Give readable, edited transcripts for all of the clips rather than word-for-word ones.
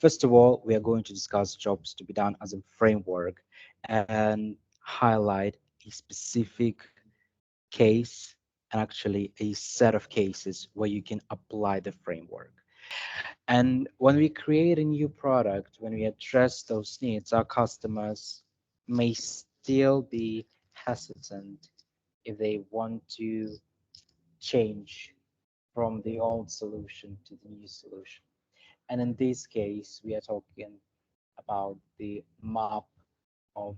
First of all, we are going to discuss jobs to be done as a framework and highlight a specific case and actually a set of cases where you can apply the framework. And when we create a new product, when we address those needs, our customers may still be hesitant if they want to change from the old solution to the new solution. And in this case, we are talking about the map of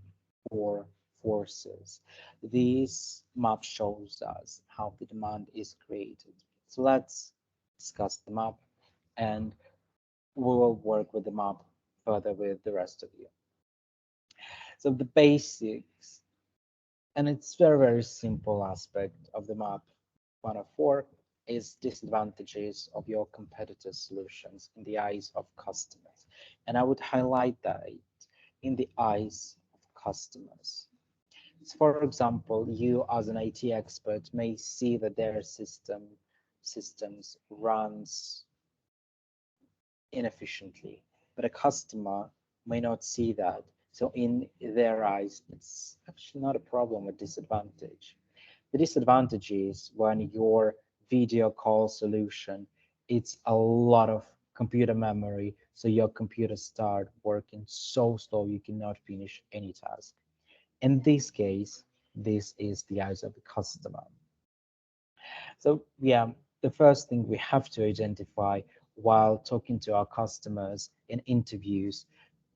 four forces. This map shows us how the demand is created. So let's discuss the map and we will work with the map further with the rest of you. So the basics, and it's very simple aspect of the map. One of four is disadvantages of your competitor solutions in the eyes of customers. And I would highlight that in the eyes of customers. So for example, you as an IT expert may see that their systems runs inefficiently, but a customer may not see that. So in their eyes, it's actually not a problem, a disadvantage. The disadvantage is when your video call solution, it's a lot of computer memory, so your computer start working so slow you cannot finish any task. In this case, this is the eyes of the customer. So yeah, the first thing we have to identify while talking to our customers in interviews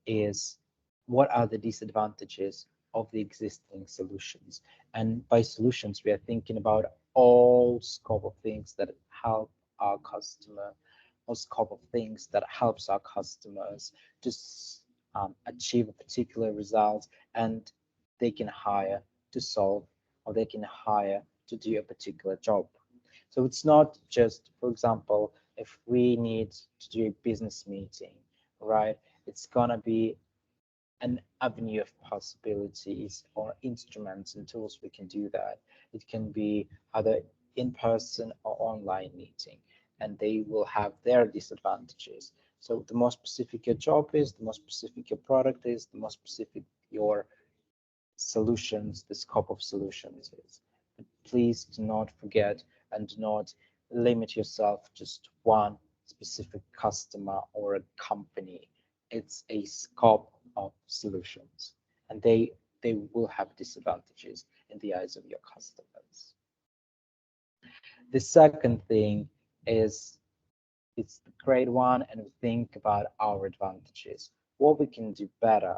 is what are the disadvantages of the existing solutions. And by solutions, we are thinking about all scope of things that help our customer, or scope of things that helps our customers to achieve a particular result, and they can hire to solve, or they can hire to do a particular job. So it's not just, for example, if we need to do a business meeting, right? It's gonna be an avenue of possibilities or instruments and tools we can do that. It can be either in person or online meeting, and they will have their disadvantages. So the more specific your job is, the more specific your product is, the more specific your solutions, the scope of solutions is. But please do not forget and do not limit yourself just to one specific customer or a company. It's a scope of solutions, and they will have disadvantages in the eyes of your customers. The second thing is it's the great one, and we think about our advantages, what we can do better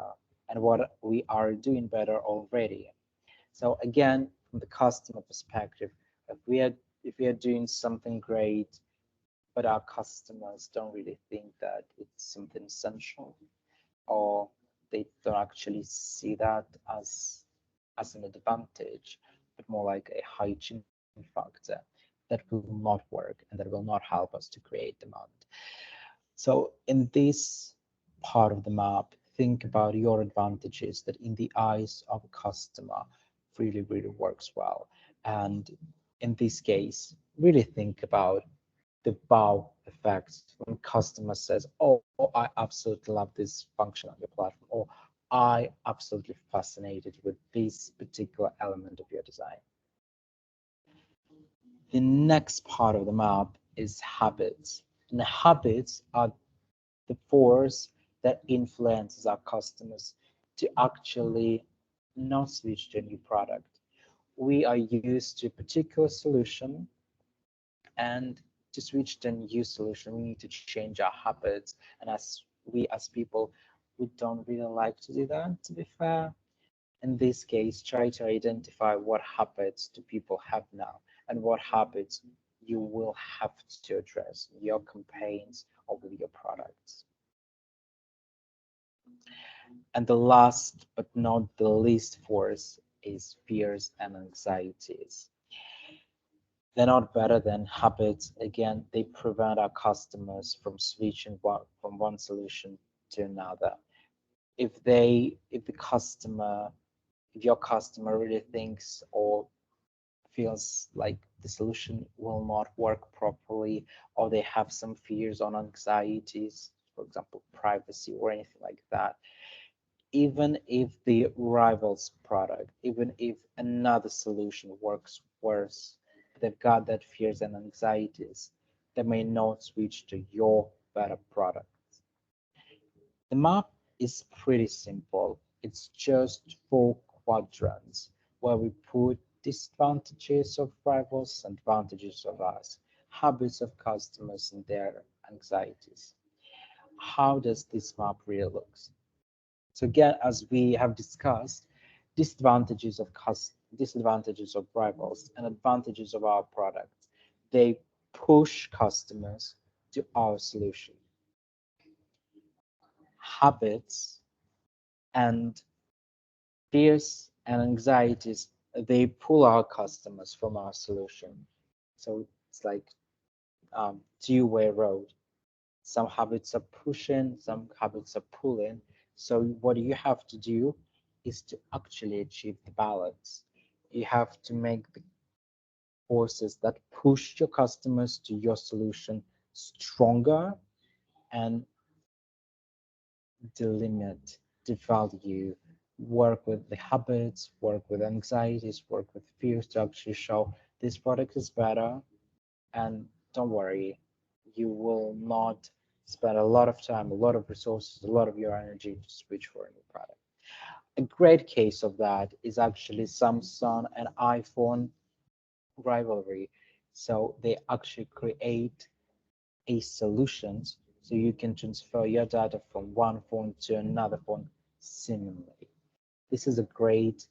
and what we are doing better already. So again, from the customer perspective, if we are doing something great, but our customers don't really think that it's something essential, or they don't actually see that as an advantage, but more like a hygiene factor, that will not work and that will not help us to create demand. So in this part of the map, think about your advantages that in the eyes of a customer really works well. And in this case, really think about the wow effect when customer says, oh, I absolutely love this function on your platform, or I absolutely fascinated with this particular element of your design. The next part of the map is habits. And the habits are the force that influences our customers to actually not switch to a new product. We are used to a particular solution, and to switch to a new solution, we need to change our habits. And as people, we don't really like to do that, to be fair. In this case, try to identify what habits do people have now and what habits you will have to address in your campaigns or with your products. And the last but not the least force is fears and anxieties. They're not better than habits. Again, they prevent our customers from switching from one solution to another. If your customer really thinks or feels like the solution will not work properly, or they have some fears or anxieties, for example, privacy or anything like that. Even if the rival's product, even if another solution works worse, they've got that fears and anxieties, they may not switch to your better product. The map is pretty simple. It's just 4 quadrants where we put disadvantages of rivals and advantages of us, habits of customers and their anxieties. How does this map really look? So again, as we have discussed, disadvantages of rivals and advantages of our products, they push customers to our solution. Habits and fears and anxieties, they pull our customers from our solution. So it's like two-way road. Some habits are pushing, some habits are pulling. So what you have to do is to actually achieve the balance. You have to make the forces that push your customers to your solution stronger and delimit the value, work with the habits, work with anxieties, work with fears to actually show this product is better. And don't worry, you will not spend a lot of time, a lot of resources, a lot of your energy to switch for a new product. A great case of that is actually Samsung and iPhone rivalry. So they actually create a solutions so you can transfer your data from one phone to another phone seamlessly. This is a great,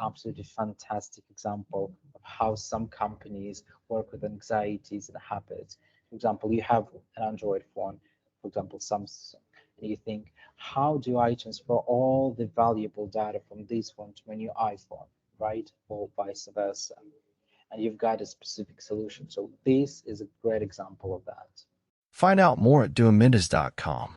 absolutely fantastic example of how some companies work with anxieties and habits. For example, you have an Android phone, for example, Samsung, and you think, how do I transfer all the valuable data from this phone to my new iPhone, right? Or vice versa. And you've got a specific solution. So this is a great example of that. Find out more at Duamentes.com.